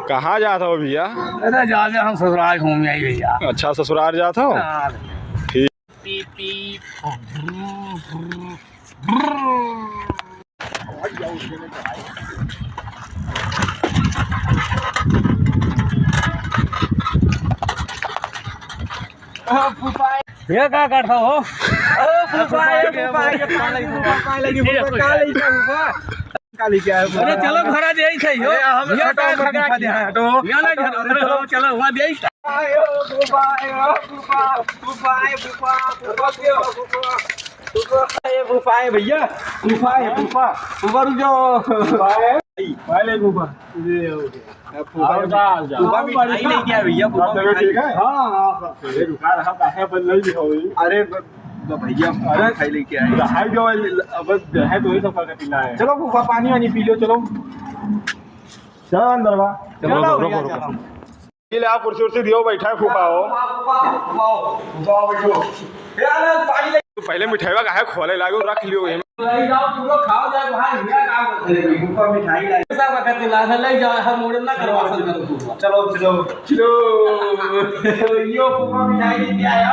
कहाँ जाता हो भैया? अरे जा हम ससुराल घूम आई भैया। अच्छा ससुराल जाता हो? ठीक। ये क्या करता हो? अरे चलो घरा दे सही हो। चलो वहाँ दे भैया रुक जाओ। मिठाई लेके आए भैया। अरे भैया मिठाई लेके आए। चलो फूफा पानी वानी पी लो। चलो अंदर बा। रुको। ये ले आप कुर्सी उर्सी दियो, बैठा है फूफा हो। तो पहले मिठाई का है खोले लागो रख लियो। तुम लोग खाओ जाए भाई। मिठाई ले जाओ। हम मोड़न ना करवा सकते। चलो यो फूफा मिठाई लेके आया।